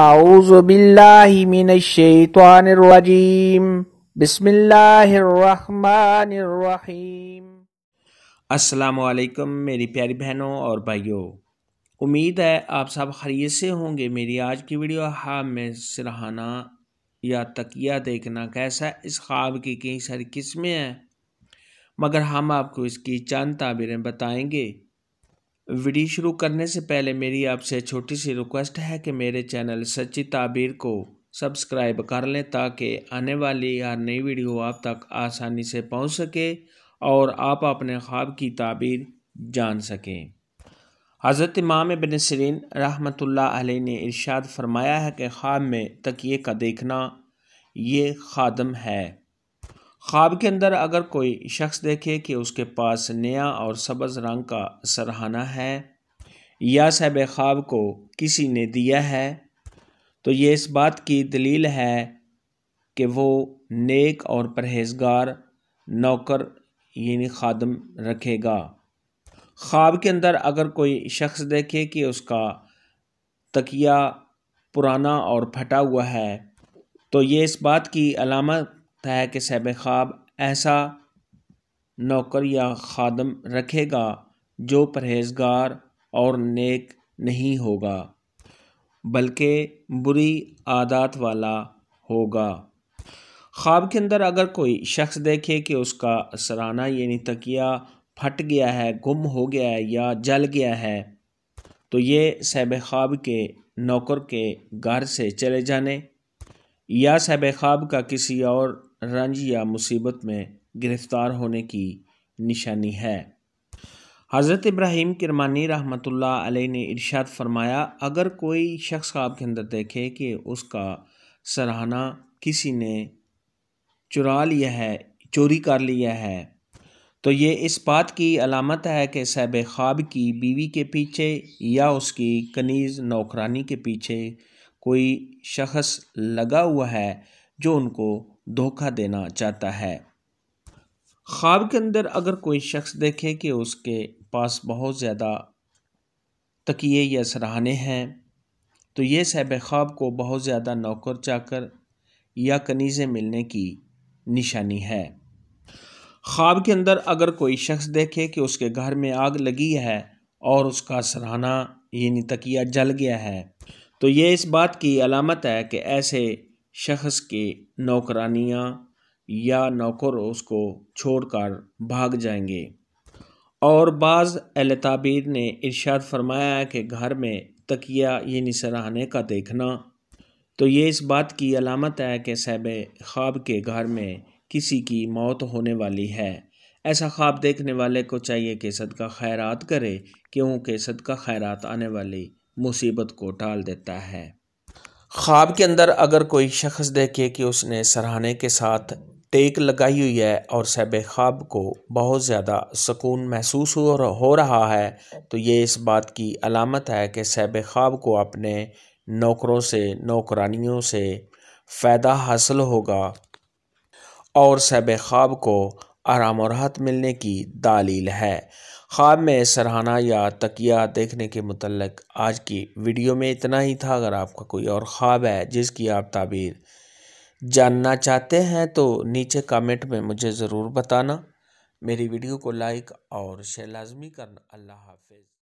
اعوذ باللہ من الشیطان الرجیم بسم اللہ الرحمن الرحیم۔ السلام علیکم میری پیاری بہنوں اور بھائیوں، امید ہے آپ سب خیریت سے ہوں گے۔ میری آج کی ویڈیو خواب میں سرہانا یا تکیہ دیکھنا کیسا ہے، اس خواب کی کئی ساری قسمیں ہیں، مگر ہم آپ کو اس کی چند تعبیریں بتائیں گے۔ ویڈیو شروع کرنے سے پہلے میری آپ سے چھوٹی سی ریکویسٹ ہے کہ میرے چینل سچی تعبیر کو سبسکرائب کر لیں تاکہ آنے والی ہر نئی ویڈیو آپ تک آسانی سے پہنچ سکے اور آپ اپنے خواب کی تعبیر جان سکیں۔ حضرت امام ابن سیرین رحمۃ اللہ علیہ نے ارشاد فرمایا ہے کہ خواب میں تکیے کا دیکھنا یہ خادم ہے۔ خواب کے اندر اگر کوئی شخص دیکھے کہ اس کے پاس نیا اور سبز رنگ کا سرہانا ہے یا صاحب خواب کو کسی نے دیا ہے تو یہ اس بات کی دلیل ہے کہ وہ نیک اور پرہیزگار نوکر یعنی خادم رکھے گا۔ خواب کے اندر اگر کوئی شخص دیکھے کہ اس کا تکیہ پرانا اور پھٹا ہوا ہے تو یہ اس بات کی علامت ہے کہ صاحب خواب ایسا نوکر یا خادم رکھے گا جو پرہیزگار اور نیک نہیں ہوگا بلکہ بری عادات والا ہوگا۔ خواب کے اندر اگر کوئی شخص دیکھے کہ اس کا سرہانا یعنی تکیہ پھٹ گیا ہے، گم ہو گیا ہے یا جل گیا ہے تو یہ صاحب خواب کے نوکر کے گھر سے چلے جانے یا صاحب خواب کا کسی اور رنج یا مصیبت میں گرفتار ہونے کی نشانی ہے۔ حضرت ابراہیم کرمانی رحمۃ اللہ علیہ نے ارشاد فرمایا، اگر کوئی شخص خواب کے اندر دیکھے کہ اس کا سرہانا کسی نے چرا لیا ہے، چوری کر لیا ہے تو یہ اس بات کی علامت ہے کہ صاحب خواب کی بیوی کے پیچھے یا اس کی کنیز نوکرانی کے پیچھے کوئی شخص لگا ہوا ہے جو ان کو دھوکہ دینا چاہتا ہے۔ خواب کے اندر اگر کوئی شخص دیکھے کہ اس کے پاس بہت زیادہ تکیے یا سرہانے ہیں تو یہ صاحب خواب کو بہت زیادہ نوکر چاکر یا کنیزیں ملنے کی نشانی ہے۔ خواب کے اندر اگر کوئی شخص دیکھے کہ اس کے گھر میں آگ لگی ہے اور اس کا سرہانا یعنی تکیہ جل گیا ہے تو یہ اس بات کی علامت ہے کہ ایسے شخص کی نوکرانیاں یا نوکر اس کو چھوڑ کر بھاگ جائیں گے۔ اور بعض اہل تعبیر نے ارشاد فرمایا ہے کہ گھر میں تکیہ یعنی سرہانے کا دیکھنا تو یہ اس بات کی علامت ہے کہ صاحب خواب کے گھر میں کسی کی موت ہونے والی ہے۔ ایسا خواب دیکھنے والے کو چاہیے کہ صدقہ خیرات کرے کیونکہ صدقہ خیرات آنے والی مصیبت کو ٹال دیتا ہے۔ خواب کے اندر اگر کوئی شخص دیکھے کہ اس نے سرہانے کے ساتھ ٹیک لگائی ہوئی ہے اور صاحب خواب کو بہت زیادہ سکون محسوس ہو رہا ہے تو یہ اس بات کی علامت ہے کہ صاحب خواب کو اپنے نوکروں سے نوکرانیوں سے فائدہ حاصل ہوگا اور صاحب خواب کو آرام و راحت ملنے کی دلیل ہے۔ خواب میں سرہانا یا تکیہ دیکھنے کے متعلق آج کی ویڈیو میں اتنا ہی تھا۔ اگر آپ کا کوئی اور خواب ہے جس کی آپ تعبیر جاننا چاہتے ہیں تو نیچے کامنٹ میں مجھے ضرور بتانا۔ میری ویڈیو کو لائک اور شیئر لازمی کرنا۔ اللہ حافظ۔